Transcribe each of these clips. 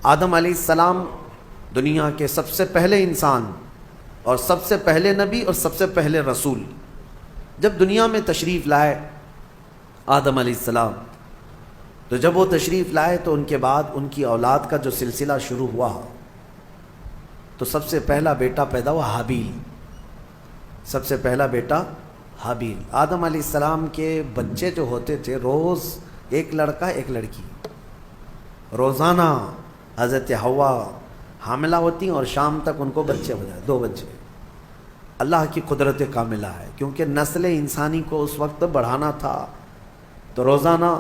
آدم علیہ السلام دنیا کے سب سے پہلے انسان اور سب سے پہلے نبی اور سب سے پہلے رسول جب دنیا میں تشریف لائے آدم علیہ السلام، تو جب وہ تشریف لائے تو ان کے بعد ان کی اولاد کا جو سلسلہ شروع ہوا تو سب سے پہلا بیٹا پیدا ہوا حابیل، سب سے پہلا بیٹا حابیل۔ آدم علیہ السلام کے بچے جو ہوتے تھے روز ایک لڑکا ایک لڑکی، روزانہ حضرت حوا حاملہ ہوتی ہیں اور شام تک ان کو بچے ہو جائے، 2 بچے۔ اللہ کی قدرت کاملہ ہے، کیونکہ نسل انسانی کو اس وقت بڑھانا تھا تو روزانہ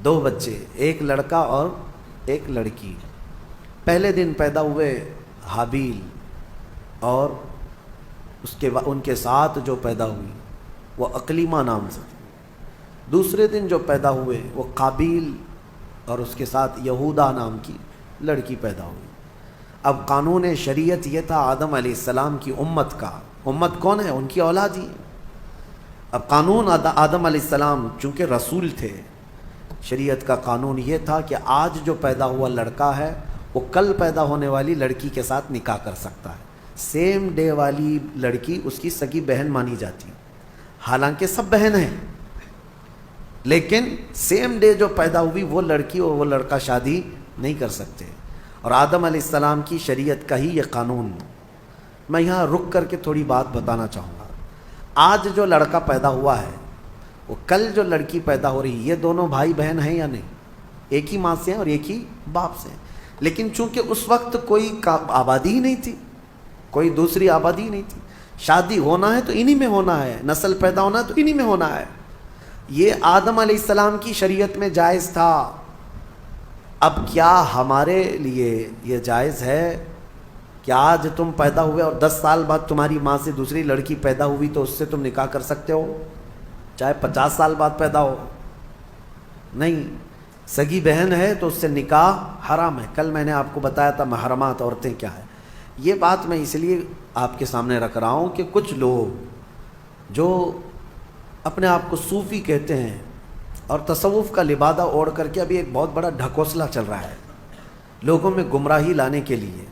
2 بچے، ایک لڑکا اور ایک لڑکی۔ پہلے دن پیدا ہوئے حابیل اور ان کے ساتھ جو پیدا ہوئی وہ اقلیمہ نام سے تھی۔ دوسرے دن جو پیدا ہوئے وہ قابیل اور اس کے ساتھ یہودا نام کی لڑکی پیدا ہوئی۔ اب قانون شریعت یہ تھا آدم علیہ السلام کی امت کا، امت کون ہے؟ ان کی اولاد ہی۔ اب قانون آدم علیہ السلام چونکہ رسول تھے، شریعت کا قانون یہ تھا کہ آج جو پیدا ہوا لڑکا ہے وہ کل پیدا ہونے والی لڑکی کے ساتھ نکاح کر سکتا ہے۔ سیم ڈے والی لڑکی اس کی سگی بہن مانی جاتی، حالانکہ سب بہن ہیں، لیکن سیم ڈے جو پیدا ہوئی وہ لڑکی اور وہ لڑکا شادی نہیں کر سکتے۔ اور آدم علیہ السلام کی شریعت کا ہی یہ قانون۔ میں یہاں رک کر کے تھوڑی بات بتانا چاہوں گا۔ آج جو لڑکا پیدا ہوا ہے وہ کل جو لڑکی پیدا ہو رہی ہے، یہ دونوں بھائی بہن ہیں یا نہیں؟ ایک ہی ماں سے ہیں اور ایک ہی باپ سے ہیں، لیکن چونکہ اس وقت کوئی آبادی ہی نہیں تھی، کوئی دوسری آبادی ہی نہیں تھی، شادی ہونا ہے تو انہی میں ہونا ہے، نسل پیدا ہونا ہے تو انہی میں ہونا ہے۔ یہ آدم علیہ السلام کی شریعت میں جائز تھا۔ اب کیا ہمارے لیے یہ جائز ہے کہ آج تم پیدا ہوئے اور 10 سال بعد تمہاری ماں سے دوسری لڑکی پیدا ہوئی تو اس سے تم نکاح کر سکتے ہو، چاہے 50 سال بعد پیدا ہو؟ نہیں، سگی بہن ہے تو اس سے نکاح حرام ہے۔ کل میں نے آپ کو بتایا تھا محرمات عورتیں کیا ہے۔ یہ بات میں اس لیے آپ کے سامنے رکھ رہا ہوں کہ کچھ لوگ جو اپنے آپ کو صوفی کہتے ہیں اور تصوف کا لبادہ اوڑھ کر کے ابھی ایک بہت بڑا ڈھکوسلا چل رہا ہے لوگوں میں گمراہی لانے کے لیے،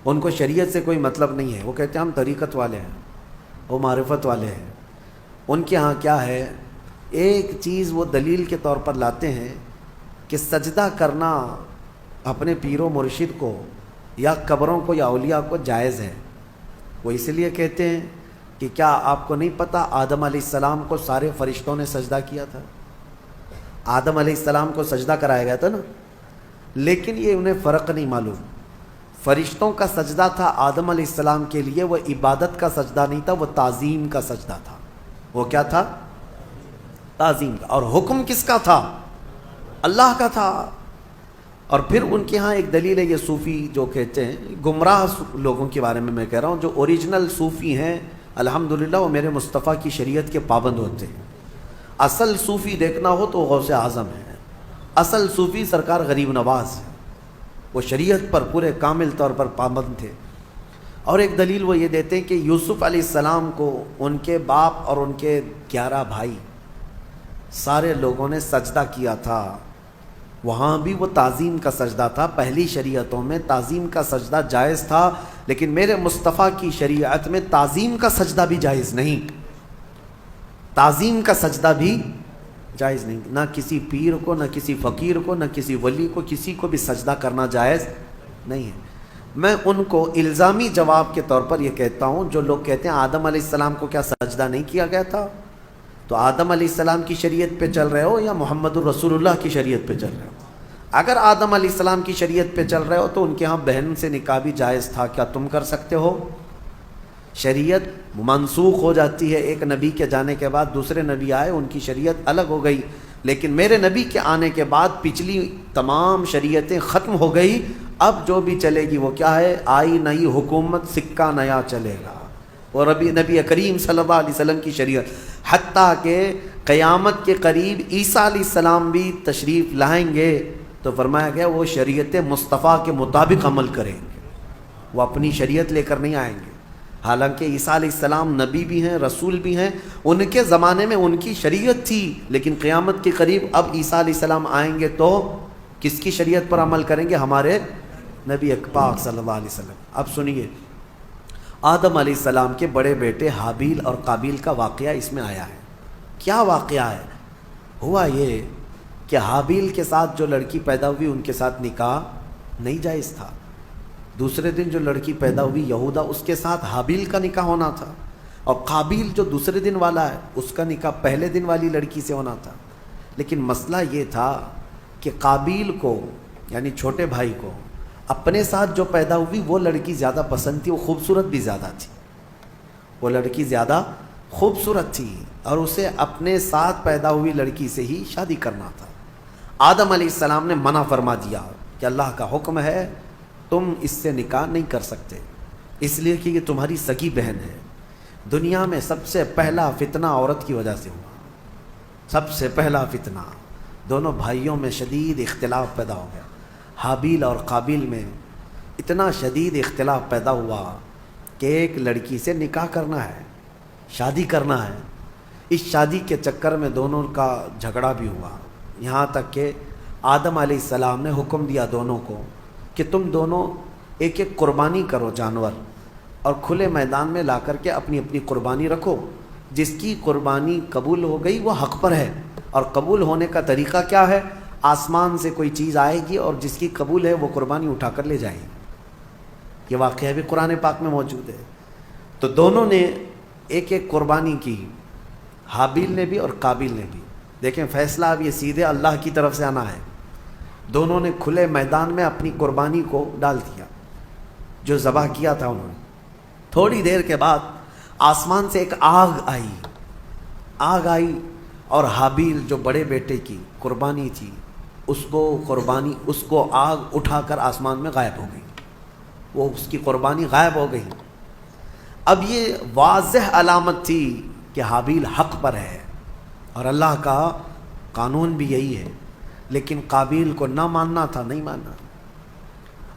ان کو شریعت سے کوئی مطلب نہیں ہے۔ وہ کہتے ہیں ہم طریقت والے ہیں، وہ معرفت والے ہیں۔ ان کے ہاں کیا ہے، ایک چیز وہ دلیل کے طور پر لاتے ہیں کہ سجدہ کرنا اپنے پیر و مرشد کو یا قبروں کو یا اولیاء کو جائز ہے۔ وہ اس لیے کہتے ہیں کہ کیا آپ کو نہیں پتہ آدم علیہ السلام کو سارے فرشتوں نے سجدہ کیا تھا؟ آدم علیہ السلام کو سجدہ کرایا گیا تھا نا، لیکن یہ انہیں فرق نہیں معلوم۔ فرشتوں کا سجدہ تھا آدم علیہ السلام کے لیے، وہ عبادت کا سجدہ نہیں تھا، وہ تعظیم کا سجدہ تھا۔ وہ کیا تھا؟ تعظیم کا۔ اور حکم کس کا تھا؟ اللہ کا تھا۔ اور پھر ان کے ہاں ایک دلیل ہے، یہ صوفی جو کہتے ہیں، گمراہ لوگوں کے بارے میں کہہ رہا ہوں، جو اوریجنل صوفی ہیں الحمدللہ وہ میرے مصطفیٰ کی شریعت کے پابند ہوتے ہیں۔ اصل صوفی دیکھنا ہو تو غوث اعظم ہے، اصل صوفی سرکار غریب نواز ہے، وہ شریعت پر پورے کامل طور پر پابند تھے۔ اور ایک دلیل وہ یہ دیتے ہیں کہ یوسف علیہ السلام کو ان کے باپ اور ان کے 11 بھائی سارے لوگوں نے سجدہ کیا تھا، وہاں بھی وہ تعظیم کا سجدہ تھا۔ پہلی شریعتوں میں تعظیم کا سجدہ جائز تھا، لیکن میرے مصطفیٰ کی شریعت میں تعظیم کا سجدہ بھی جائز نہیں، تعظیم کا سجدہ بھی جائز نہیں۔ نہ کسی پیر کو، نہ کسی فقیر کو، نہ کسی ولی کو، کسی کو بھی سجدہ کرنا جائز نہیں ہے۔ میں ان کو الزامی جواب کے طور پر یہ کہتا ہوں، جو لوگ کہتے ہیں آدم علیہ السلام کو کیا سجدہ نہیں کیا گیا تھا، تو آدم علیہ السلام کی شریعت پہ چل رہے ہو یا محمد الرسول اللہ کی شریعت پہ چل رہے ہو؟ اگر آدم علیہ السلام کی شریعت پہ چل رہے ہو تو ان کے ہاں بہن سے نکاح بھی جائز تھا، کیا تم کر سکتے ہو؟ شریعت منسوخ ہو جاتی ہے، ایک نبی کے جانے کے بعد دوسرے نبی آئے، ان کی شریعت الگ ہو گئی، لیکن میرے نبی کے آنے کے بعد پچھلی تمام شریعتیں ختم ہو گئی۔ اب جو بھی چلے گی وہ کیا ہے؟ آئی نئی حکومت، سکہ نیا چلے گا۔ اور نبی کریم صلی اللہ علیہ وسلم کی شریعت، حتیٰ کہ قیامت کے قریب عیسیٰ علیہ السلام بھی تشریف لائیں گے تو فرمایا گیا وہ شریعت مصطفیٰ کے مطابق عمل کریں گے، وہ اپنی شریعت لے کر نہیں آئیں گے۔ حالانکہ عیسیٰ علیہ السلام نبی بھی ہیں، رسول بھی ہیں، ان کے زمانے میں ان کی شریعت تھی، لیکن قیامت کے قریب اب عیسیٰ علیہ السلام آئیں گے تو کس کی شریعت پر عمل کریں گے؟ ہمارے نبی پاک صلی اللہ علیہ وسلم۔ اب سنیے، آدم علیہ السلام کے بڑے بیٹے حابیل اور قابیل کا واقعہ اس میں آیا ہے۔ کیا واقعہ ہے؟ ہوا یہ کہ حابیل کے ساتھ جو لڑکی پیدا ہوئی ان کے ساتھ نکاح نہیں جائز تھا۔ دوسرے دن جو لڑکی پیدا ہوئی یہودا، اس کے ساتھ حابیل کا نکاح ہونا تھا، اور قابیل جو دوسرے دن والا ہے اس کا نکاح پہلے دن والی لڑکی سے ہونا تھا۔ لیکن مسئلہ یہ تھا کہ قابیل کو یعنی چھوٹے بھائی کو اپنے ساتھ جو پیدا ہوئی وہ لڑکی زیادہ پسند تھی، وہ خوبصورت بھی زیادہ تھی، وہ لڑکی زیادہ خوبصورت تھی، اور اسے اپنے ساتھ پیدا ہوئی لڑکی سے ہی شادی کرنا تھا۔ آدم علیہ السلام نے منع فرما دیا کہ اللہ کا حکم ہے تم اس سے نکاح نہیں کر سکتے، اس لیے کہ یہ تمہاری سگی بہن ہے۔ دنیا میں سب سے پہلا فتنہ عورت کی وجہ سے ہوا، سب سے پہلا فتنہ۔ دونوں بھائیوں میں شدید اختلاف پیدا ہو گیا، حابیل اور قابیل میں اتنا شدید اختلاف پیدا ہوا کہ ایک لڑکی سے نکاح کرنا ہے، شادی کرنا ہے۔ اس شادی کے چکر میں دونوں کا جھگڑا بھی ہوا، یہاں تک کہ آدم علیہ السلام نے حکم دیا دونوں کو کہ تم دونوں ایک ایک قربانی کرو جانور، اور کھلے میدان میں لا کر کے اپنی اپنی قربانی رکھو۔ جس کی قربانی قبول ہو گئی وہ حق پر ہے، اور قبول ہونے کا طریقہ کیا ہے؟ آسمان سے کوئی چیز آئے گی اور جس کی قبول ہے وہ قربانی اٹھا کر لے جائے گی۔ یہ واقعہ بھی قرآن پاک میں موجود ہے۔ تو دونوں نے ایک ایک قربانی کی، حابیل نے بھی اور قابیل نے بھی۔ دیکھیں فیصلہ اب یہ سیدھے اللہ کی طرف سے آنا ہے۔ دونوں نے کھلے میدان میں اپنی قربانی کو ڈال دیا، جو ذبح کیا تھا انہوں نے۔ تھوڑی دیر کے بعد آسمان سے ایک آگ آئی اور حابیل جو بڑے بیٹے کی قربانی تھی اس کو آگ اٹھا کر آسمان میں غائب ہو گئی، وہ اس کی قربانی غائب ہو گئی۔ اب یہ واضح علامت تھی کہ حابیل حق پر ہے، اور اللہ کا قانون بھی یہی ہے، لیکن قابیل کو نہ ماننا تھا، نہیں ماننا۔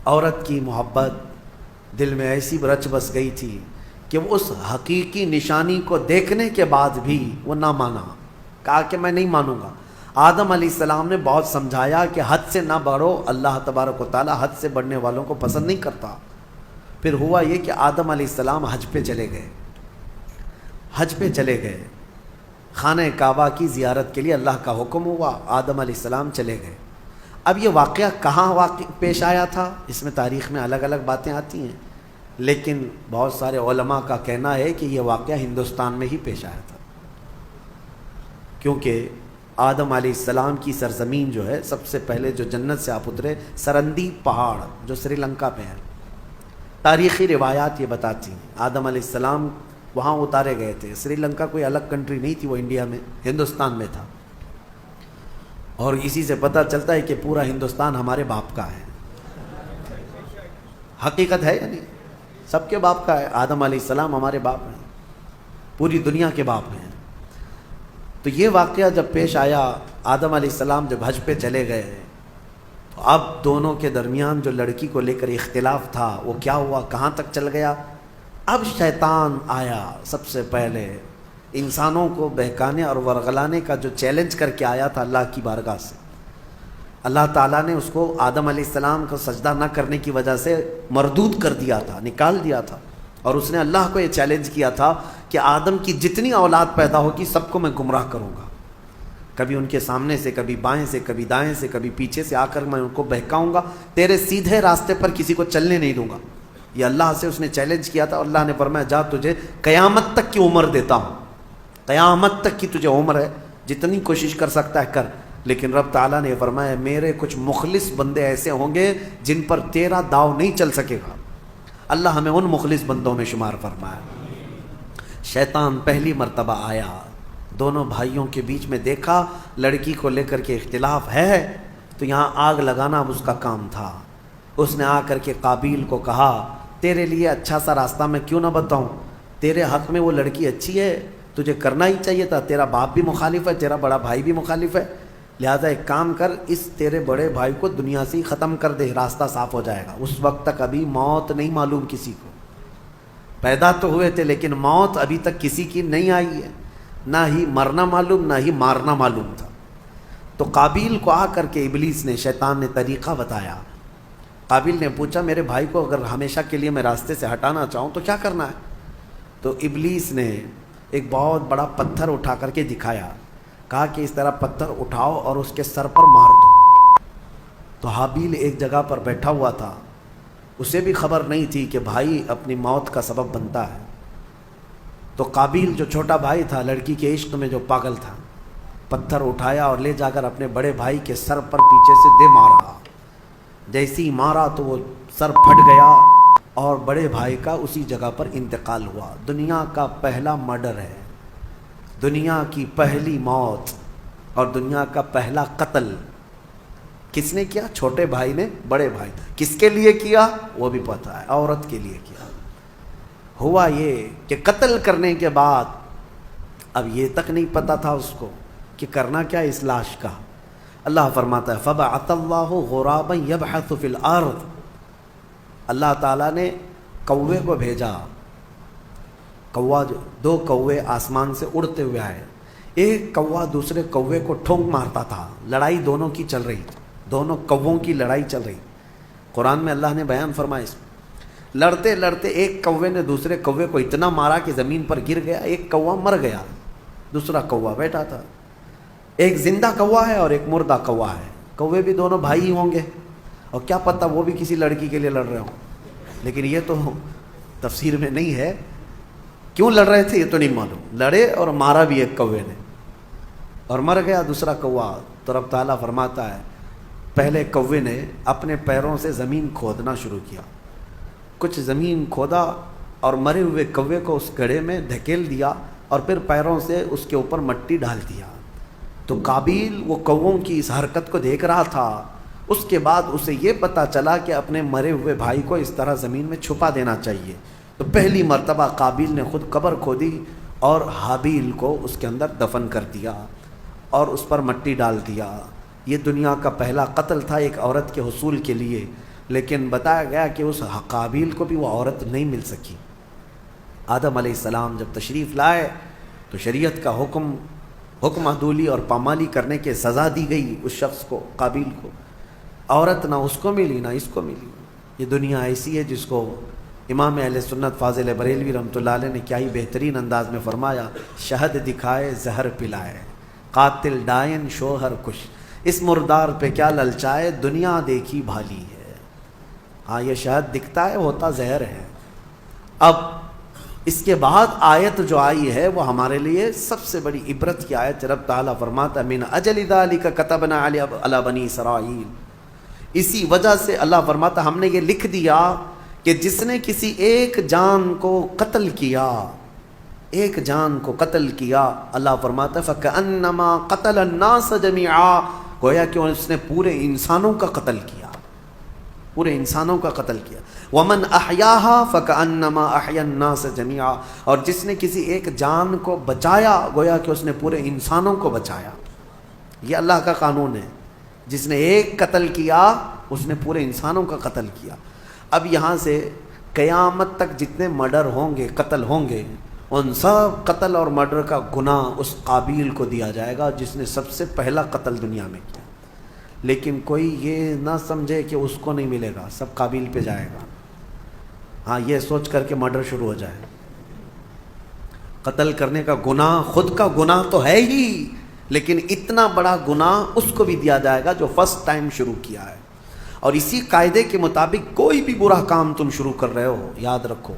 عورت کی محبت دل میں ایسی رچ بس گئی تھی کہ وہ اس حقیقی نشانی کو دیکھنے کے بعد بھی وہ نہ مانا، کہا کہ میں نہیں مانوں گا۔ آدم علیہ السلام نے بہت سمجھایا کہ حد سے نہ بڑھو، اللہ تبارک و تعالی حد سے بڑھنے والوں کو پسند نہیں کرتا۔ پھر ہوا یہ کہ آدم علیہ السلام حج پہ چلے گئے، خانہ کعبہ کی زیارت کے لیے اللہ کا حکم ہوا، آدم علیہ السلام چلے گئے۔ اب یہ واقعہ کہاں پیش آیا تھا، اس میں تاریخ میں الگ الگ باتیں آتی ہیں، لیکن بہت سارے علماء کا کہنا ہے کہ یہ واقعہ ہندوستان میں ہی پیش آیا تھا، کیونکہ آدم علیہ السلام کی سرزمین جو ہے، سب سے پہلے جو جنت سے آپ اترے سرندیپ پہاڑ جو سری لنکا پہ ہے، تاریخی روایات یہ بتاتی ہیں آدم علیہ السلام وہاں اتارے گئے تھے۔ سری لنکا کوئی الگ کنٹری نہیں تھی، وہ انڈیا میں ہندوستان میں تھا، اور اسی سے پتہ چلتا ہے کہ پورا ہندوستان ہمارے باپ کا ہے۔ حقیقت ہے یعنی سب کے باپ کا ہے، آدم علیہ السلام ہمارے باپ ہیں، پوری دنیا کے باپ ہیں۔ تو یہ واقعہ جب پیش آیا، آدم علیہ السلام جب حج پہ چلے گئے، تو اب دونوں کے درمیان جو لڑکی کو لے کر اختلاف تھا وہ کیا ہوا، کہاں تک چل گیا۔ اب شیطان آیا، سب سے پہلے انسانوں کو بہکانے اور ورغلانے کا جو چیلنج کر کے آیا تھا اللہ کی بارگاہ سے۔ اللہ تعالیٰ نے اس کو آدم علیہ السلام کو سجدہ نہ کرنے کی وجہ سے مردود کر دیا تھا، نکال دیا تھا، اور اس نے اللہ کو یہ چیلنج کیا تھا کہ آدم کی جتنی اولاد پیدا ہوگی سب کو میں گمراہ کروں گا، کبھی ان کے سامنے سے، کبھی بائیں سے، کبھی دائیں سے، کبھی پیچھے سے آ کر میں ان کو بہکاؤں گا، تیرے سیدھے راستے پر کسی کو چلنے نہیں دوں گا۔ یہ اللہ سے اس نے چیلنج کیا تھا، اللہ نے فرمایا جا تجھے قیامت تک کی عمر دیتا ہوں، قیامت تک کی تجھے عمر ہے، جتنی کوشش کر سکتا ہے کر۔ لیکن رب تعالیٰ نے فرمایا میرے کچھ مخلص بندے ایسے ہوں گے جن پر تیرا داؤ نہیں چل سکے گا۔ اللہ ہمیں ان مخلص بندوں میں شمار فرمایا۔ شیطان پہلی مرتبہ آیا، دونوں بھائیوں کے بیچ میں دیکھا لڑکی کو لے کر کے اختلاف ہے، تو یہاں آگ لگانا اب اس کا کام تھا۔ اس نے آ کر کے قابیل کو کہا تیرے لیے اچھا سا راستہ میں کیوں نہ بتاؤں، تیرے حق میں وہ لڑکی اچھی ہے، تجھے کرنا ہی چاہیے تھا، تیرا باپ بھی مخالف ہے، تیرا بڑا بھائی بھی مخالف ہے، لہذا ایک کام کر، اس تیرے بڑے بھائی کو دنیا سے ہی ختم کر دے، راستہ صاف ہو جائے گا۔ اس وقت تک ابھی موت نہیں معلوم کسی کو، پیدا تو ہوئے تھے لیکن موت ابھی تک کسی کی نہیں آئی ہے، نہ ہی مرنا معلوم نہ ہی مارنا معلوم تھا۔ تو قابیل کو آ کر کے ابلیس نے، شیطان نے طریقہ بتایا. قابیل نے پوچھا میرے بھائی کو اگر ہمیشہ کے لیے میں راستے سے ہٹانا چاہوں تو کیا کرنا ہے؟ تو ابلیس نے ایک بہت بڑا پتھر اٹھا کر کے دکھایا، کہا کہ اس طرح پتھر اٹھاؤ اور اس کے سر پر مار دو. تو حابیل ایک جگہ پر بیٹھا ہوا تھا، اسے بھی خبر نہیں تھی کہ بھائی اپنی موت کا سبب بنتا ہے. تو قابیل جو چھوٹا بھائی تھا، لڑکی کے عشق میں جو پاگل تھا، پتھر اٹھایا اور لے جا کر اپنے بڑے بھائی کے سر پر پیچھے سے دے مارا. جیسے ہی مارا تو وہ سر پھٹ گیا اور بڑے بھائی کا اسی جگہ پر انتقال ہوا. دنیا کا پہلا مرڈر ہے، دنیا کی پہلی موت اور دنیا کا پہلا قتل کس نے کیا؟ چھوٹے بھائی نے بڑے بھائی. کس کے لیے کیا وہ بھی پتہ ہے، عورت کے لیے کیا. ہوا یہ کہ قتل کرنے کے بعد اب یہ تک نہیں پتہ تھا اس کو کہ کرنا کیا اس لاش کا. اللہ فرماتا ہے فَبَعَثَ اللَّهُ غُرَابًا يَبْحَثُ فِي الْأَرْضِ، اللہ تعالیٰ نے کوے کو بھیجا. کوا، دو کوے آسمان سے اڑتے ہوئے آئے. ایک کوا دوسرے کوے کو ٹھونک مارتا تھا. لڑائی دونوں کی چل رہی، دونوں کووں کی لڑائی چل رہی. قرآن میں اللہ نے بیان فرمایا اس میں لڑتے لڑتے ایک کوے نے دوسرے کوے کو اتنا مارا کہ زمین پر گر گیا. ایک کوا مر گیا، دوسرا کوا بیٹھا تھا. ایک زندہ کوا ہے اور ایک مردہ کوا ہے. کوے بھی دونوں بھائی ہی ہوں گے اور کیا پتہ وہ بھی کسی لڑکی کے لیے لڑ رہے ہوں، لیکن یہ تو تفسیر میں نہیں ہے. کیوں لڑ رہے تھے یہ تو نہیں معلوم. لڑے اور مارا بھی ایک کوے نے اور مر گیا دوسرا کوا. تو رب تعالیٰ فرماتا ہے پہلے کوے نے اپنے پیروں سے زمین کھودنا شروع کیا. کچھ زمین کھودا اور مرے ہوئے کوے کو اس گڑھے میں دھکیل دیا اور پھر پیروں سے اس کے اوپر مٹی ڈال دیا. تو قابیل وہ کووں کی اس حرکت کو دیکھ رہا تھا. اس کے بعد اسے یہ پتہ چلا کہ اپنے مرے ہوئے بھائی کو اس طرح زمین میں چھپا دینا چاہیے. تو پہلی مرتبہ قابیل نے خود قبر کھودی اور حابیل کو اس کے اندر دفن کر دیا اور اس پر مٹی ڈال دیا. یہ دنیا کا پہلا قتل تھا ایک عورت کے حصول کے لیے، لیکن بتایا گیا کہ اس قابیل کو بھی وہ عورت نہیں مل سکی. آدم علیہ السلام جب تشریف لائے تو شریعت کا حکم عدولی اور پامالی کرنے کے سزا دی گئی اس شخص کو، قابیل کو. عورت نہ اس کو ملی نہ اس کو ملی. یہ دنیا ایسی ہے جس کو امام اہل سنت فاضل بریلوی رحمۃ اللہ علیہ نے کیا ہی بہترین انداز میں فرمایا، شہد دکھائے زہر پلائے، قاتل ڈائن شوہر کش، اس مردار پہ کیا للچائے، دنیا دیکھی بھالی ہے. ہاں یہ شہد دکھتا ہے، ہوتا زہر ہے. اب اس کے بعد آیت جو آئی ہے وہ ہمارے لیے سب سے بڑی عبرت کی آیت. رب تعالیٰ فرماتا من اجل ذالک کتبنا علی بنی اسرائیل، اسی وجہ سے اللہ فرماتا ہم نے یہ لکھ دیا کہ جس نے کسی ایک جان کو قتل کیا، ایک جان کو قتل کیا، اللہ فرماتا فکأنما قتل الناس جميعا، گویا کہ اس نے پورے انسانوں کا قتل کیا، پورے انسانوں کا قتل کیا. ومن احیاہا فکأنما احیا الناس جميعا، اور جس نے کسی ایک جان کو بچایا گویا کہ اس نے پورے انسانوں کو بچایا. یہ اللہ کا قانون ہے، جس نے ایک قتل کیا اس نے پورے انسانوں کا قتل کیا. اب یہاں سے قیامت تک جتنے مرڈر ہوں گے، قتل ہوں گے، ان سب قتل اور مرڈر کا گناہ اس قابیل کو دیا جائے گا جس نے سب سے پہلا قتل دنیا میں کیا. لیکن کوئی یہ نہ سمجھے کہ اس کو نہیں ملے گا، سب قابیل پہ جائے گا. ہاں یہ سوچ کر کے مرڈر شروع ہو جائے. قتل کرنے کا گناہ خود کا گناہ تو ہے ہی، لیکن اتنا بڑا گناہ اس کو بھی دیا جائے گا جو فرسٹ ٹائم شروع کیا ہے. اور اسی قاعدے کے مطابق کوئی بھی برا کام تم شروع کر رہے ہو، یاد رکھو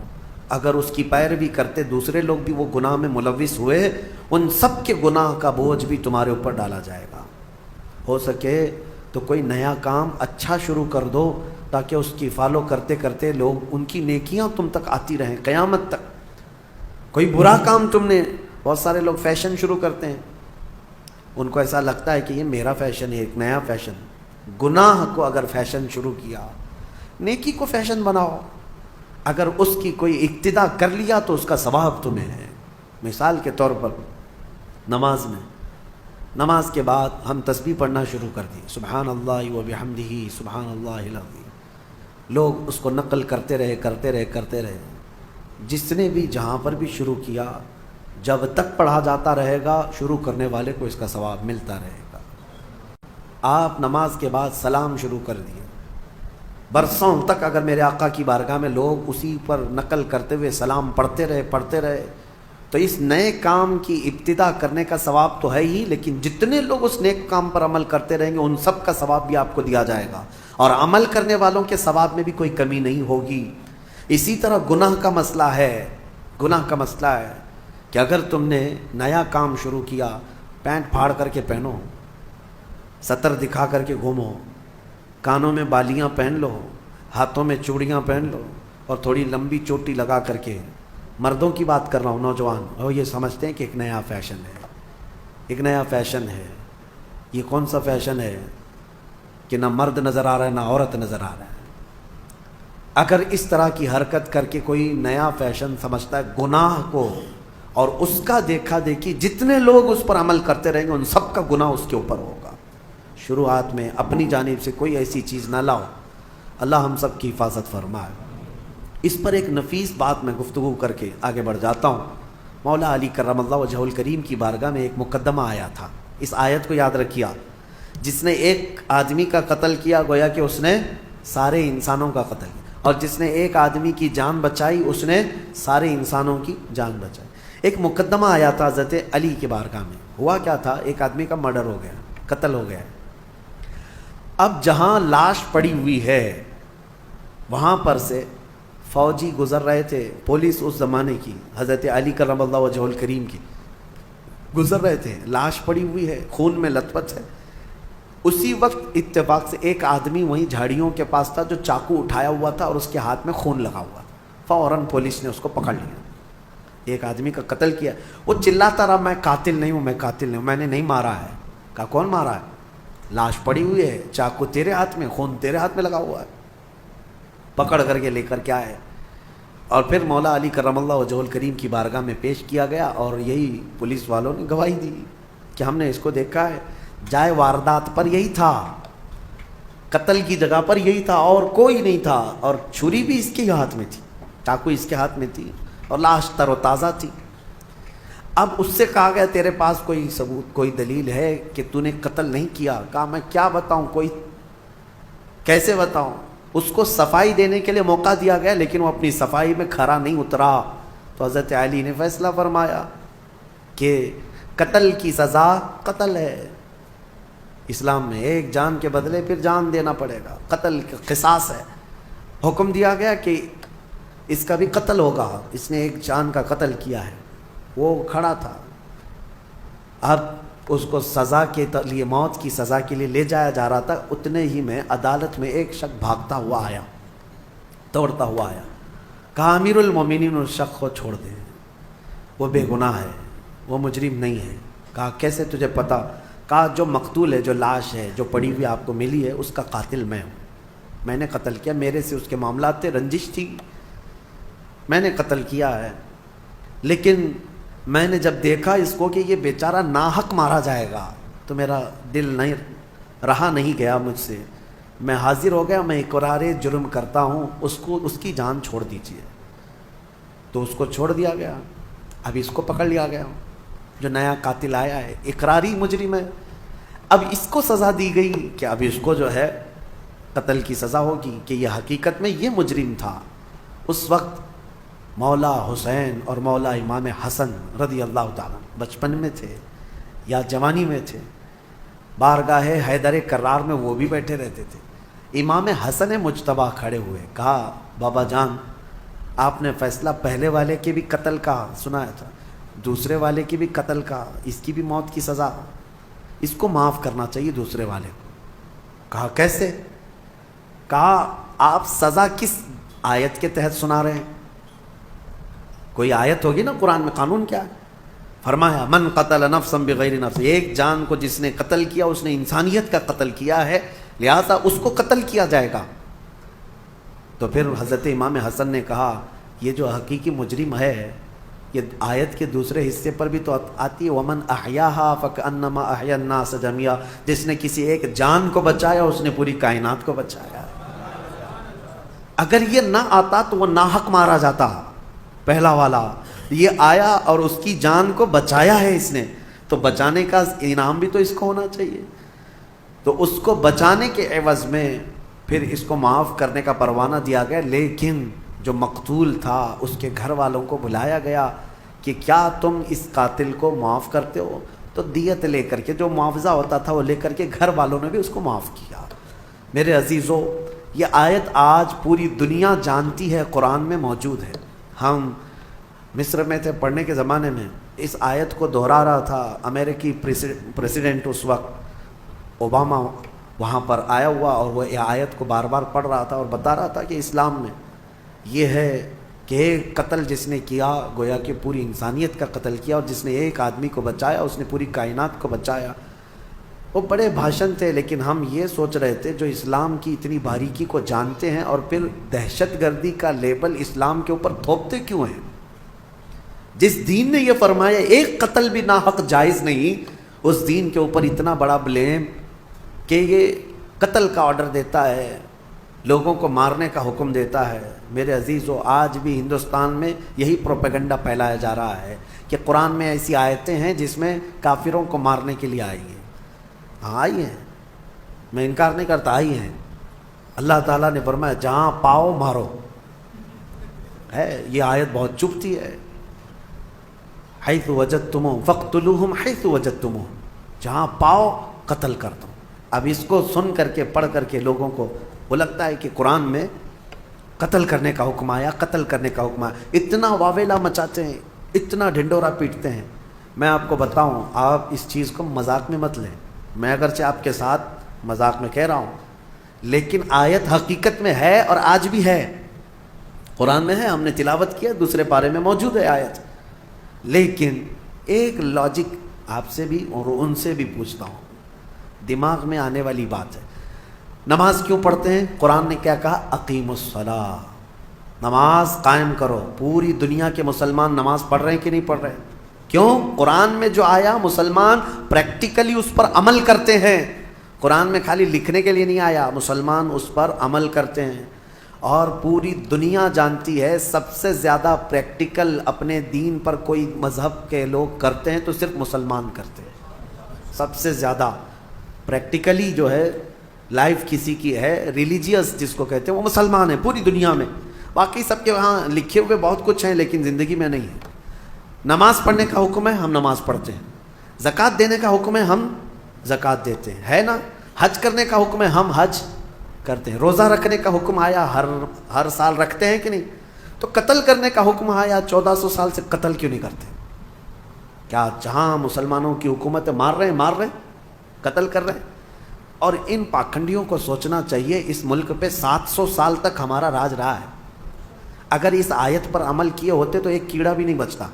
اگر اس کی پیروی کرتے دوسرے لوگ بھی وہ گناہ میں ملوث ہوئے، ان سب کے گناہ کا بوجھ بھی تمہارے اوپر ڈالا جائے گا. ہو سکے تو کوئی نیا کام اچھا شروع کر دو تاکہ اس کی فالو کرتے کرتے لوگ ان کی نیکیاں تم تک آتی رہیں قیامت تک. کوئی برا کام تم نے، بہت سارے لوگ فیشن شروع کرتے ہیں، ان کو ایسا لگتا ہے کہ یہ میرا فیشن ہے، ایک نیا فیشن. گناہ کو اگر فیشن شروع کیا، نیکی کو فیشن بناؤ. اگر اس کی کوئی اقتدا کر لیا تو اس کا ثواب تمہیں ہے. مثال کے طور پر نماز میں، نماز کے بعد ہم تسبیح پڑھنا شروع کر دی، سبحان اللہ و بحمدہ سبحان اللہ العظیم. لوگ اس کو نقل کرتے رہے. جس نے بھی جہاں پر بھی شروع کیا، جب تک پڑھا جاتا رہے گا شروع کرنے والے کو اس کا ثواب ملتا رہے گا. آپ نماز کے بعد سلام شروع کر دیے. برسوں تک اگر میرے آقا کی بارگاہ میں لوگ اسی پر نقل کرتے ہوئے سلام پڑھتے رہے تو اس نئے کام کی ابتدا کرنے کا ثواب تو ہے ہی، لیکن جتنے لوگ اس نیک کام پر عمل کرتے رہیں گے ان سب کا ثواب بھی آپ کو دیا جائے گا، اور عمل کرنے والوں کے ثواب میں بھی کوئی کمی نہیں ہوگی. اسی طرح گناہ کا مسئلہ ہے کہ اگر تم نے نیا کام شروع کیا، پینٹ پھاڑ کر کے پہنو، سطر دکھا کر کے گھومو، کانوں میں بالیاں پہن لو، ہاتھوں میں چوڑیاں پہن لو، اور تھوڑی لمبی چوٹی لگا کر کے، مردوں کی بات کر رہا ہوں، نوجوان، اور یہ سمجھتے ہیں کہ ایک نیا فیشن ہے. یہ کون سا فیشن ہے کہ نہ مرد نظر آ رہا ہے نہ عورت نظر آ رہا ہے. اگر اس طرح کی حرکت کر کے کوئی نیا فیشن سمجھتا ہے گناہ کو، اور اس کا دیکھا دیکھی جتنے لوگ اس پر عمل کرتے رہیں گے ان سب کا گناہ اس کے اوپر ہوگا. شروعات میں اپنی جانب سے کوئی ایسی چیز نہ لاؤ. اللہ ہم سب کی حفاظت فرمائے. اس پر ایک نفیس بات میں گفتگو کر کے آگے بڑھ جاتا ہوں. مولا علی کرم اللہ وجہہ الکریم کی بارگاہ میں ایک مقدمہ آیا تھا. اس آیت کو یاد رکھیا، جس نے ایک آدمی کا قتل کیا گویا کہ اس نے سارے انسانوں کا قتل کیا، اور جس نے ایک آدمی کی جان بچائی اس نے سارے انسانوں کی جان بچائی. ایک مقدمہ آیا تھا حضرت علی کے بارگاہ میں. ہوا کیا تھا، ایک آدمی کا مرڈر ہو گیا، قتل ہو گیا. اب جہاں لاش پڑی ہوئی ہے وہاں پر سے فوجی گزر رہے تھے، پولیس اس زمانے کی حضرت علی کرم اللہ وجہہ الکریم کی گزر رہے تھے، لاش پڑی ہوئی ہے، خون میں لت پت ہے. اسی وقت اتفاق سے ایک آدمی وہیں جھاڑیوں کے پاس تھا جو چاقو اٹھایا ہوا تھا اور اس کے ہاتھ میں خون لگا ہوا تھا. فوراً پولیس نے اس کو پکڑ لیا. ایک آدمی کا قتل کیا. وہ چلاتا رہا، میں قاتل نہیں ہوں، میں نے نہیں مارا ہے. کہا کون مارا ہے؟ لاش پڑی ہوئی ہے، چاقو تیرے ہاتھ میں، خون تیرے ہاتھ میں لگا ہوا ہے. پکڑ کر کے لے کر کے آئے اور پھر مولا علی کرم اللہ وجہہ الکریم کی بارگاہ میں پیش کیا گیا، اور یہی پولیس والوں نے گواہی دی کہ ہم نے اس کو دیکھا ہے، جائے واردات پر یہی تھا، قتل کی جگہ پر یہی تھا اور کوئی نہیں تھا، اور چھری بھی اس کے ہاتھ میں تھی، چاقو اس کے ہاتھ میں تھی، اور لاش تر و تازہ تھی. اب اس سے کہا گیا تیرے پاس کوئی ثبوت، کوئی دلیل ہے کہ تو نے قتل نہیں کیا؟ کہا میں کیا بتاؤں، کوئی کیسے بتاؤں. اس کو صفائی دینے کے لیے موقع دیا گیا لیکن وہ اپنی صفائی میں کھرا نہیں اترا. تو حضرت علی نے فیصلہ فرمایا کہ قتل کی سزا قتل ہے. اسلام میں ایک جان کے بدلے پھر جان دینا پڑے گا، قتل قصاص ہے. حکم دیا گیا کہ اس کا بھی قتل ہوگا، اس نے ایک جان کا قتل کیا ہے. وہ کھڑا تھا. اب اس کو سزا کے لیے، موت کی سزا کے لیے لے جایا جا رہا تھا. اتنے ہی میں عدالت میں ایک شخص بھاگتا ہوا آیا، دوڑتا ہوا آیا. کہا امیر المومنین اس شخص کو چھوڑ دیں، وہ بے گناہ ہے، وہ مجرم نہیں ہے. کہا کیسے تجھے پتا؟ کہا جو مقتول ہے، جو لاش ہے جو پڑی ہوئی آپ کو ملی ہے، اس کا قاتل میں ہوں. میں نے قتل کیا، میرے سے اس کے معاملات تھے، رنجش تھی، میں نے قتل کیا ہے. لیکن میں نے جب دیکھا اس کو کہ یہ بیچارہ ناحق مارا جائے گا تو میرا دل نہیں گیا مجھ سے. میں حاضر ہو گیا، میں اقرار جرم کرتا ہوں، اس کی جان چھوڑ دیجیے. تو اس کو چھوڑ دیا گیا. اب اس کو پکڑ لیا گیا جو نیا قاتل آیا ہے، اقراری مجرم ہے. اب اس کو سزا دی گئی کہ اب اس کو جو ہے قتل کی سزا ہوگی کہ یہ حقیقت میں یہ مجرم تھا. اس وقت مولا حسین اور مولا امام حسن رضی اللہ تعالیٰ بچپن میں تھے یا جوانی میں تھے. بارگاہ حیدر کرار میں وہ بھی بیٹھے رہتے تھے. امام حسن مجتبیٰ کھڑے ہوئے، کہا بابا جان آپ نے فیصلہ پہلے والے کے بھی قتل کا سنایا تھا، دوسرے والے کی بھی قتل کا، اس کی بھی موت کی سزا، اس کو معاف کرنا چاہیے دوسرے والے کو. کہا کیسے؟ کہا آپ سزا کس آیت کے تحت سنا رہے ہیں؟ کوئی آیت ہوگی نا قرآن میں، قانون کیا ہے؟ فرمایا من قتل نفسا بغیر نفس، ایک جان کو جس نے قتل کیا اس نے انسانیت کا قتل کیا ہے، لہذا اس کو قتل کیا جائے گا. تو پھر حضرت امام حسن نے کہا یہ جو حقیقی مجرم ہے، یہ آیت کے دوسرے حصے پر بھی تو آتی ہے ومن احیاہا فکأنما احیا الناس جميعا، جس نے کسی ایک جان کو بچایا اس نے پوری کائنات کو بچایا. اگر یہ نہ آتا تو وہ ناحق مارا جاتا. پہلا والا یہ آیا اور اس کی جان کو بچایا ہے اس نے، تو بچانے کا انعام بھی تو اس کو ہونا چاہیے. تو اس کو بچانے کے عوض میں پھر اس کو معاف کرنے کا پروانہ دیا گیا، لیکن جو مقتول تھا اس کے گھر والوں کو بلایا گیا کہ کیا تم اس قاتل کو معاف کرتے ہو؟ تو دیت لے کر کے، جو معاوضہ ہوتا تھا وہ لے کر کے گھر والوں نے بھی اس کو معاف کیا۔ میرے عزیزو، یہ آیت آج پوری دنیا جانتی ہے، قرآن میں موجود ہے۔ ہم مصر میں تھے پڑھنے کے زمانے میں، اس آیت کو دہرا رہا تھا امریکی پریزیڈنٹ اس وقت اوباما، وہاں پر آیا ہوا اور وہ یہ آیت کو بار بار پڑھ رہا تھا اور بتا رہا تھا کہ اسلام میں یہ ہے کہ ایک قتل جس نے کیا گویا کہ پوری انسانیت کا قتل کیا، اور جس نے ایک آدمی کو بچایا اس نے پوری کائنات کو بچایا۔ وہ بڑے بھاشن تھے، لیکن ہم یہ سوچ رہے تھے جو اسلام کی اتنی باریکی کو جانتے ہیں اور پھر دہشت گردی کا لیبل اسلام کے اوپر تھوپتے کیوں ہیں؟ جس دین نے یہ فرمایا ایک قتل بھی ناحق جائز نہیں، اس دین کے اوپر اتنا بڑا بلیم کہ یہ قتل کا آرڈر دیتا ہے، لوگوں کو مارنے کا حکم دیتا ہے۔ میرے عزیزو، آج بھی ہندوستان میں یہی پروپیگنڈا پھیلایا جا رہا ہے کہ قرآن میں ایسی آیتیں ہیں جس میں کافروں کو مارنے کے لیے آئی ہیں۔ ہاں آئی ہیں، میں انکار نہیں کرتا، آئی ہیں۔ اللہ تعالیٰ نے فرمایا جہاں پاؤ مارو، ہے یہ آیت بہت چبھتی ہے، حیث وجدتموہم فاقتلوہم حیث وجدتموہم، جہاں پاؤ قتل کر دو۔ اب اس کو سن کر کے پڑھ کر کے لوگوں کو وہ لگتا ہے کہ قرآن میں قتل کرنے کا حکم آیا، قتل کرنے کا حکم آیا، اتنا واویلا مچاتے ہیں، اتنا ڈھنڈورا پیٹتے ہیں۔ میں آپ کو بتاؤں، آپ اس چیز کو مذاق میں مت لیں، میں اگرچہ آپ کے ساتھ مذاق میں کہہ رہا ہوں، لیکن آیت حقیقت میں ہے اور آج بھی ہے، قرآن میں ہے، ہم نے تلاوت کیا، دوسرے پارے میں موجود ہے آیت۔ لیکن ایک لاجک آپ سے بھی اور ان سے بھی پوچھتا ہوں، دماغ میں آنے والی بات ہے، نماز کیوں پڑھتے ہیں؟ قرآن نے کیا کہا؟ اقیموا الصلاۃ، نماز قائم کرو۔ پوری دنیا کے مسلمان نماز پڑھ رہے ہیں کہ نہیں پڑھ رہے؟ کیوں؟ قرآن میں جو آیا مسلمان پریکٹیکلی اس پر عمل کرتے ہیں، قرآن میں خالی لکھنے کے لیے نہیں آیا، مسلمان اس پر عمل کرتے ہیں۔ اور پوری دنیا جانتی ہے سب سے زیادہ پریکٹیکل اپنے دین پر کوئی مذہب کے لوگ کرتے ہیں تو صرف مسلمان کرتے ہیں۔ سب سے زیادہ پریکٹیکلی جو ہے لائف کسی کی ہے ریلیجیس جس کو کہتے ہیں، وہ مسلمان ہیں پوری دنیا میں۔ باقی سب کے وہاں لکھے ہوئے بہت کچھ ہیں لیکن زندگی میں نہیں ہے۔ نماز پڑھنے کا حکم ہے، ہم نماز پڑھتے ہیں۔ زکوٰۃ دینے کا حکم ہے، ہم زکوٰۃ دیتے ہیں، ہے نا؟ حج کرنے کا حکم ہے، ہم حج کرتے ہیں۔ روزہ رکھنے کا حکم آیا، ہر سال رکھتے ہیں کہ نہیں؟ تو قتل کرنے کا حکم آیا، 1400 سال سے قتل کیوں نہیں کرتے؟ کیا جہاں مسلمانوں کی حکومت مار رہے ہیں، قتل کر رہے ہیں؟ اور ان پاکھنڈیوں کو سوچنا چاہیے، اس ملک پہ 700 سال تک ہمارا راج رہا ہے، اگر اس آیت پر عمل کیے ہوتے تو ایک کیڑا بھی نہیں بچتا۔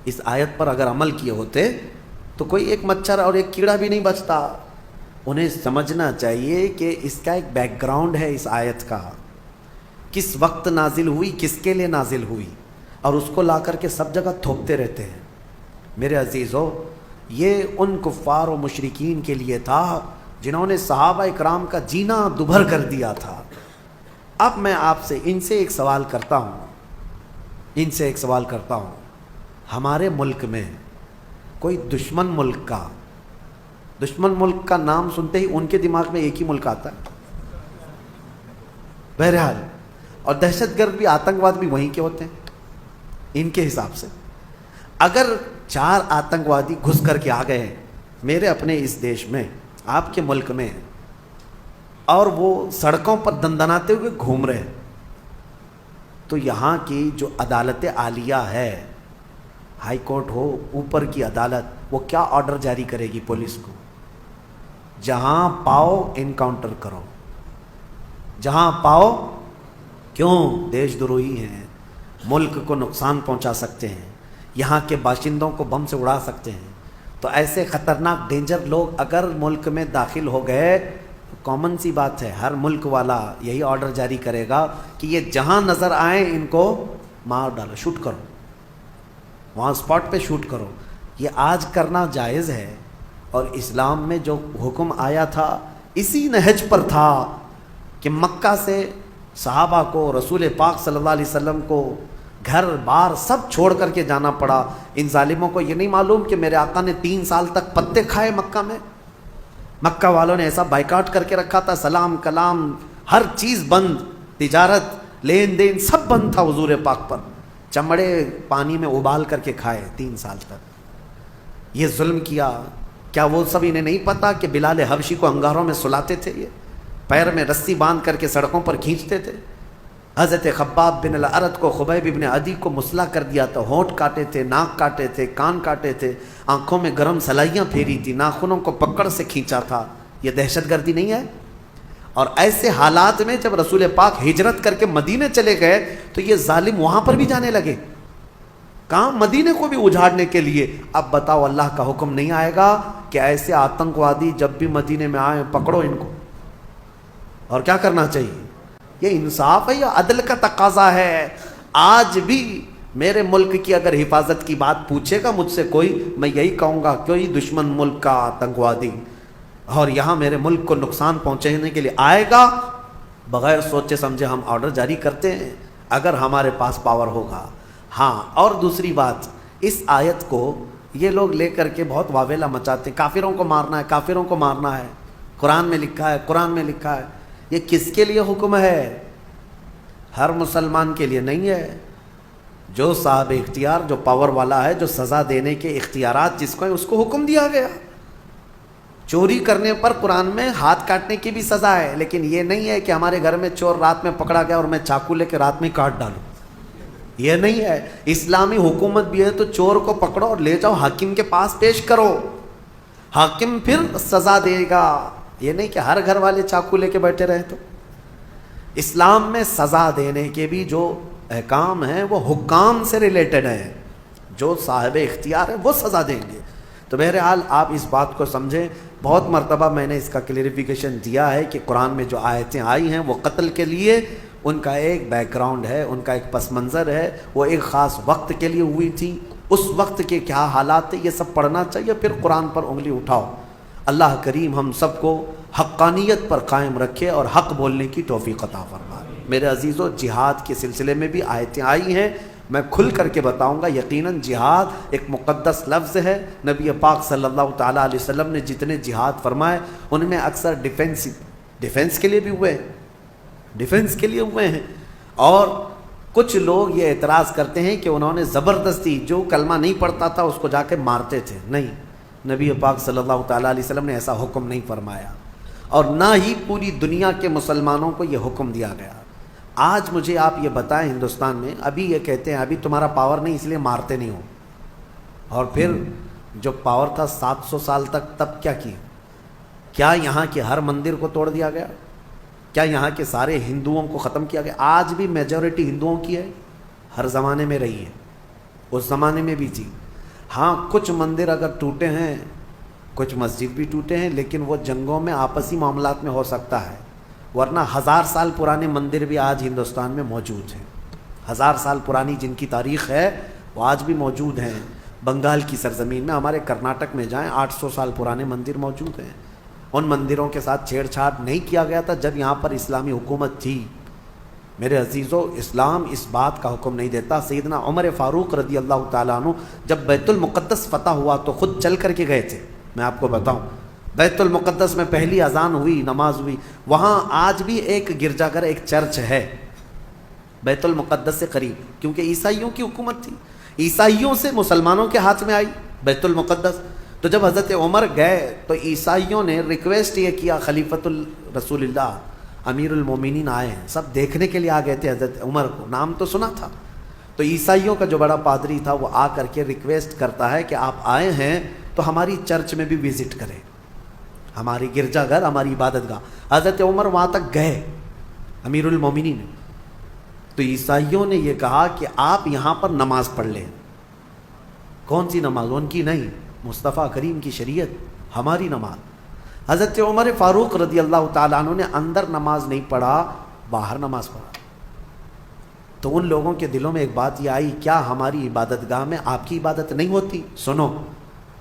اس آیت پر اگر عمل کیے ہوتے تو کوئی ایک مچھر اور ایک کیڑا بھی نہیں بچتا۔ انہیں سمجھنا چاہیے کہ اس کا ایک بیک گراؤنڈ ہے، اس آیت کا کس وقت نازل ہوئی، کس کے لیے نازل ہوئی، اور اس کو لا کر کے سب جگہ تھوپتے رہتے ہیں۔ میرے عزیزو، یہ ان کفار و مشرکین کے لیے تھا جنہوں نے صحابہ اکرام کا جینا دوبھر کر دیا تھا۔ اب میں آپ سے ان سے ایک سوال کرتا ہوں، ہمارے ملک میں کوئی دشمن ملک کا نام سنتے ہی ان کے دماغ میں ایک ہی ملک آتا ہے، بہرحال، اور دہشت گرد بھی، آتنکواد بھی وہیں کے ہوتے ہیں ان کے حساب سے۔ اگر 4 آتنکوادی گھس کر کے آ گئے ہیں میرے اپنے اس دیش میں، آپ کے ملک میں، اور وہ سڑکوں پر دندناتے ہوئے گھوم رہے ہیں، تو یہاں کی جو عدالت عالیہ ہے، ہائی کورٹ ہو، اوپر کی عدالت، وہ کیا آرڈر جاری کرے گی پولیس کو؟ جہاں پاؤ انکاؤنٹر کرو، جہاں پاؤ۔ کیوں؟ دیش دروہی ہیں، ملک کو نقصان پہنچا سکتے ہیں، یہاں کے باشندوں کو بم سے اڑا سکتے ہیں۔ تو ایسے خطرناک ڈینجر لوگ اگر ملک میں داخل ہو گئے، کامن سی بات ہے، ہر ملک والا یہی آرڈر جاری کرے گا کہ یہ جہاں نظر آئیں ان کو مار ڈالو، شوٹ کرو، وہاں اسپاٹ پہ شوٹ کرو۔ یہ آج کرنا جائز ہے، اور اسلام میں جو حکم آیا تھا اسی نہج پر تھا کہ مکہ سے صحابہ کو، رسول پاک صلی اللہ علیہ وسلم کو گھر بار سب چھوڑ کر کے جانا پڑا۔ ان ظالموں کو یہ نہیں معلوم کہ میرے آقا نے 3 سال تک پتے کھائے مکہ میں، مکہ والوں نے ایسا بائیکاٹ کر کے رکھا تھا، سلام کلام ہر چیز بند، تجارت لین دین سب بند تھا حضور پاک پر. چمڑے پانی میں ابال کر کے کھائے 3 سال تک. یہ ظلم کیا. کیا وہ سب انہیں نہیں پتا کہ بلال حبشی کو انگاروں میں سلاتے تھے، یہ پیر میں رسی باندھ کر کے سڑکوں پر کھینچتے تھے. حضرت خباب بن الارت کو، خبیب بن عدی کو مسلح کر دیا تھا، ہونٹ کاٹے تھے، ناک کاٹے تھے، کان کاٹے تھے، آنکھوں میں گرم سلائیاں پھیری تھی، ناخنوں کو پکڑ سے کھینچا تھا. یہ دہشت گردی نہیں ہے؟ اور ایسے حالات میں جب رسول پاک ہجرت کر کے مدینے چلے گئے تو یہ ظالم وہاں پر بھی جانے لگے، کہاں مدینے کو بھی اجاڑنے کے لیے. اب بتاؤ اللہ کا حکم نہیں آئے گا کہ ایسے آتنکوادی جب بھی مدینے میں آئیں پکڑو ان کو؟ اور کیا کرنا چاہیے؟ یہ انصاف ہے یا عدل کا تقاضا ہے؟ آج بھی میرے ملک کی اگر حفاظت کی بات پوچھے گا مجھ سے کوئی، میں یہی کہوں گا کوئی دشمن ملک کا آتنکوادی اور یہاں میرے ملک کو نقصان پہنچانے کے لیے آئے گا، بغیر سوچے سمجھے ہم آرڈر جاری کرتے ہیں اگر ہمارے پاس پاور ہوگا. ہاں، اور دوسری بات، اس آیت کو یہ لوگ لے کر کے بہت واویلا مچاتے ہیں، کافروں کو مارنا ہے، کافروں کو مارنا ہے، قرآن میں لکھا ہے، قرآن میں لکھا ہے. یہ کس کے لیے حکم ہے؟ ہر مسلمان کے لیے نہیں ہے. جو صاحب اختیار، جو پاور والا ہے، جو سزا دینے کے اختیارات جس کو ہیں، اس کو حکم دیا گیا. چوری کرنے پر قرآن میں ہاتھ کاٹنے کی بھی سزا ہے، لیکن یہ نہیں ہے کہ ہمارے گھر میں چور رات میں پکڑا گیا اور میں چاقو لے کے رات میں کاٹ ڈالوں. یہ نہیں ہے. اسلامی حکومت بھی ہے تو چور کو پکڑو اور لے جاؤ حاکم کے پاس پیش کرو، حاکم پھر سزا دے گا. یہ نہیں کہ ہر گھر والے چاقو لے کے بیٹھے رہے. تو اسلام میں سزا دینے کے بھی جو احکام ہیں وہ حکام سے ریلیٹڈ ہیں، جو صاحب اختیار ہے وہ سزا دیں گے. تو بہرحال آپ اس بات کو سمجھیں. بہت مرتبہ میں نے اس کا کلیریفیکیشن دیا ہے کہ قرآن میں جو آیتیں آئی ہیں وہ قتل کے لیے، ان کا ایک بیک گراؤنڈ ہے، ان کا ایک پس منظر ہے، وہ ایک خاص وقت کے لیے ہوئی تھی، اس وقت کے کیا حالات تھے یہ سب پڑھنا چاہیے. پھر قرآن پر انگلی اٹھاؤ. اللہ کریم ہم سب کو حقانیت پر قائم رکھے اور حق بولنے کی توفیق عطا فرمائے. میرے عزیزو، جہاد کے سلسلے میں بھی آیتیں آئی ہیں، میں کھل کر کے بتاؤں گا. یقیناً جہاد ایک مقدس لفظ ہے. نبی پاک صلی اللہ تعالیٰ علیہ وسلم نے جتنے جہاد فرمائے ان میں اکثر ڈیفینس کے لیے بھی ہوئے ہیں، ڈیفینس کے لیے ہوئے ہیں. اور کچھ لوگ یہ اعتراض کرتے ہیں کہ انہوں نے زبردستی جو کلمہ نہیں پڑھتا تھا اس کو جا کے مارتے تھے. نہیں، نبی پاک صلی اللہ تعالیٰ علیہ وسلم نے ایسا حکم نہیں فرمایا، اور نہ ہی پوری دنیا کے مسلمانوں کو یہ حکم دیا گیا. آج مجھے آپ یہ بتائیں، ہندوستان میں ابھی یہ کہتے ہیں ابھی تمہارا پاور نہیں اس لیے مارتے نہیں ہو، اور پھر جو پاور تھا 700 سال تک تب کیا کیا؟ کیا یہاں کے ہر مندر کو توڑ دیا گیا؟ کیا یہاں کے سارے ہندوؤں کو ختم کیا گیا؟ آج بھی میجورٹی ہندوؤں کی ہے، ہر زمانے میں رہی ہے، اس زمانے میں بھی تھی. ہاں، کچھ مندر اگر ٹوٹے ہیں، کچھ مسجد بھی ٹوٹے ہیں، لیکن وہ جنگوں میں آپسی معاملات میں ہو سکتا ہے، ورنہ 1000 سال پرانے مندر بھی آج ہندوستان میں موجود ہیں. 1000 سال پرانی جن کی تاریخ ہے وہ آج بھی موجود ہیں. بنگال کی سرزمین میں، ہمارے کرناٹک میں جائیں، 800 سال پرانے مندر موجود ہیں. ان مندروں کے ساتھ چھیڑ چھاڑ نہیں کیا گیا تھا جب یہاں پر اسلامی حکومت تھی. میرے عزیزو، اسلام اس بات کا حکم نہیں دیتا. سیدنا عمر فاروق رضی اللہ تعالیٰ عنہ جب بیت المقدس فتح ہوا تو خود چل کر کے گئے تھے. میں آپ کو بتاؤں، بیت المقدس میں پہلی اذان ہوئی، نماز ہوئی. وہاں آج بھی ایک گرجا گھر، ایک چرچ ہے بیت المقدس سے قریب، کیونکہ عیسائیوں کی حکومت تھی، عیسائیوں سے مسلمانوں کے ہاتھ میں آئی بیت المقدس. تو جب حضرت عمر گئے تو عیسائیوں نے ریکویسٹ یہ کیا، خلیفۃ الرسول اللہ امیر المومنین آئے ہیں، سب دیکھنے کے لیے آ گئے تھے حضرت عمر کو، نام تو سنا تھا. تو عیسائیوں کا جو بڑا پادری تھا وہ آ کر کے ریکویسٹ کرتا ہے کہ آپ آئے ہیں تو ہماری چرچ میں بھی وزٹ کریں، ہماری گرجا گھر، ہماری عبادت گاہ. حضرت عمر وہاں تک گئے، امیر المومنین. تو عیسائیوں نے یہ کہا کہ آپ یہاں پر نماز پڑھ لیں. کون سی نماز؟ ان کی نہیں، مصطفیٰ کریم کی شریعت، ہماری نماز. حضرت عمر فاروق رضی اللہ تعالیٰ عنہ نے اندر نماز نہیں پڑھا، باہر نماز پڑھا. تو ان لوگوں کے دلوں میں ایک بات یہ آئی، کیا ہماری عبادت گاہ میں آپ کی عبادت نہیں ہوتی؟ سنو،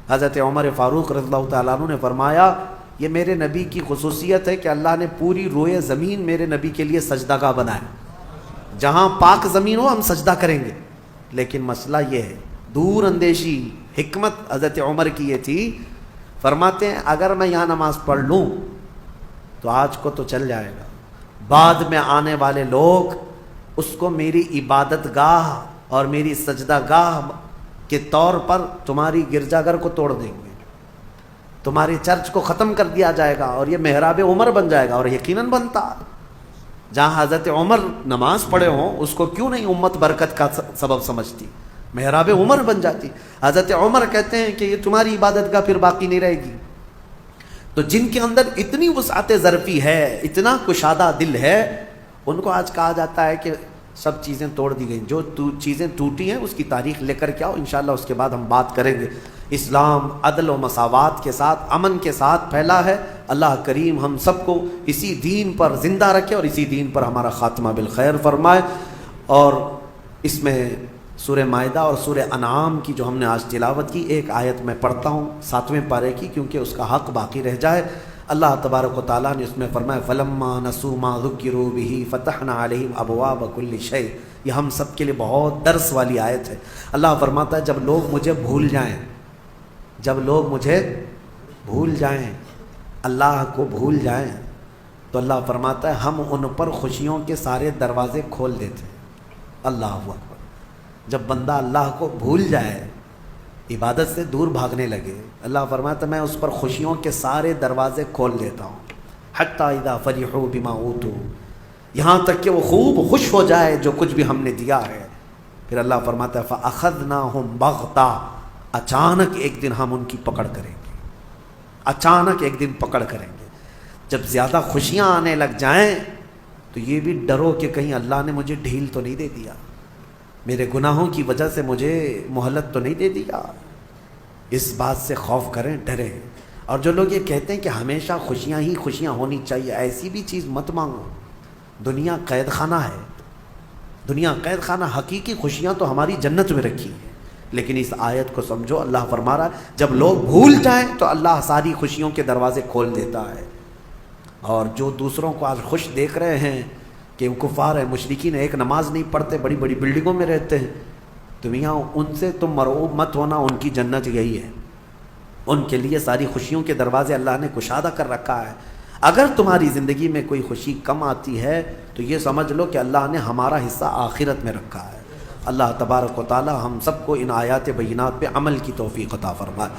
حضرت عمر فاروق رضی اللہ تعالیٰ عنہ نے فرمایا، یہ میرے نبی کی خصوصیت ہے کہ اللہ نے پوری روئے زمین میرے نبی کے لیے سجدہ گاہ بنایا. جہاں پاک زمین ہو ہم سجدہ کریں گے. لیکن مسئلہ یہ ہے، دور اندیشی حکمت حضرت عمر کی یہ تھی، فرماتے ہیں اگر میں یہاں نماز پڑھ لوں تو آج کو تو چل جائے گا، بعد میں آنے والے لوگ اس کو میری عبادت گاہ اور میری سجدہ گاہ کے طور پر تمہاری گرجا گھر کو توڑ دیں گے، تمہارے چرچ کو ختم کر دیا جائے گا اور یہ محراب عمر بن جائے گا۔ اور یقیناً بنتا، جہاں حضرت عمر نماز پڑھے ہوں اس کو کیوں نہیں امت برکت کا سبب سمجھتی، محراب عمر بن جاتی۔ حضرت عمر کہتے ہیں کہ یہ تمہاری عبادت گاہ پھر باقی نہیں رہے گی۔ تو جن کے اندر اتنی وسعت ظرفی ہے، اتنا کشادہ دل ہے، ان کو آج کہا جاتا ہے کہ سب چیزیں توڑ دی گئیں، جو چیزیں ٹوٹی ہیں اس کی تاریخ لے کر کے آؤ، انشاءاللہ اس کے بعد ہم بات کریں گے۔ اسلام عدل و مساوات کے ساتھ، امن کے ساتھ پھیلا ہے۔ اللہ کریم ہم سب کو اسی دین پر زندہ رکھے اور اسی دین پر ہمارا خاتمہ بالخیر فرمائے۔ اور اس میں سورہ مائدہ اور سورہ انعام کی جو ہم نے آج تلاوت کی، ایک آیت میں پڑھتا ہوں 7ویں پارے کی، کیونکہ اس کا حق باقی رہ جائے۔ اللہ تبارک و تعالیٰ نے اس میں فرمایا فَلَمَّا نَسُوا مَا ذُكِّرُوا بِهِ فَتَحْنَا عَلَيْهِمْ أَبْوَابَ كُلِّ شَيْءٍ۔ یہ ہم سب کے لیے بہت درس والی آیت ہے۔ اللہ فرماتا ہے جب لوگ مجھے بھول جائیں، جب لوگ مجھے بھول جائیں، اللہ کو بھول جائیں، تو اللہ فرماتا ہے ہم ان پر خوشیوں کے سارے دروازے کھول دیتے ہیں۔ اللہ اکبر۔ جب بندہ اللہ کو بھول جائے، عبادت سے دور بھاگنے لگے، اللہ فرماتا ہے میں اس پر خوشیوں کے سارے دروازے کھول دیتا ہوں۔ حتی اذا فرحوا بما اوتوا، یہاں تک کہ وہ خوب خوش ہو جائے جو کچھ بھی ہم نے دیا ہے۔ پھر اللہ فرماتا ہے فاخذناہم بغتہ، اچانک ایک دن ہم ان کی پکڑ کریں گے، اچانک ایک دن پکڑ کریں گے۔ جب زیادہ خوشیاں آنے لگ جائیں تو یہ بھی ڈرو کہ کہیں اللہ نے مجھے ڈھیل تو نہیں دے دیا، میرے گناہوں کی وجہ سے مجھے مہلت تو نہیں دے دیا۔ اس بات سے خوف کریں، ڈریں۔ اور جو لوگ یہ کہتے ہیں کہ ہمیشہ خوشیاں ہی خوشیاں ہونی چاہیے، ایسی بھی چیز مت مانگو۔ دنیا قید خانہ ہے، دنیا قید خانہ، حقیقی خوشیاں تو ہماری جنت میں رکھی ہیں۔ لیکن اس آیت کو سمجھو، اللہ فرما رہا ہے جب لوگ بھول جائیں تو اللہ ساری خوشیوں کے دروازے کھول دیتا ہے۔ اور جو دوسروں کو آج خوش دیکھ رہے ہیں کہ وہ کفار ہیں، مشرکین ہیں، ایک نماز نہیں پڑھتے، بڑی بڑی بلڈنگوں میں رہتے ہیں، تو میاں ان سے تم مرعوب مت ہونا، ان کی جنت یہی ہے، ان کے لیے ساری خوشیوں کے دروازے اللہ نے کشادہ کر رکھا ہے۔ اگر تمہاری زندگی میں کوئی خوشی کم آتی ہے تو یہ سمجھ لو کہ اللہ نے ہمارا حصہ آخرت میں رکھا ہے۔ اللہ تبارک و تعالی ہم سب کو ان آیات بینات پہ عمل کی توفیق عطا فرمائے۔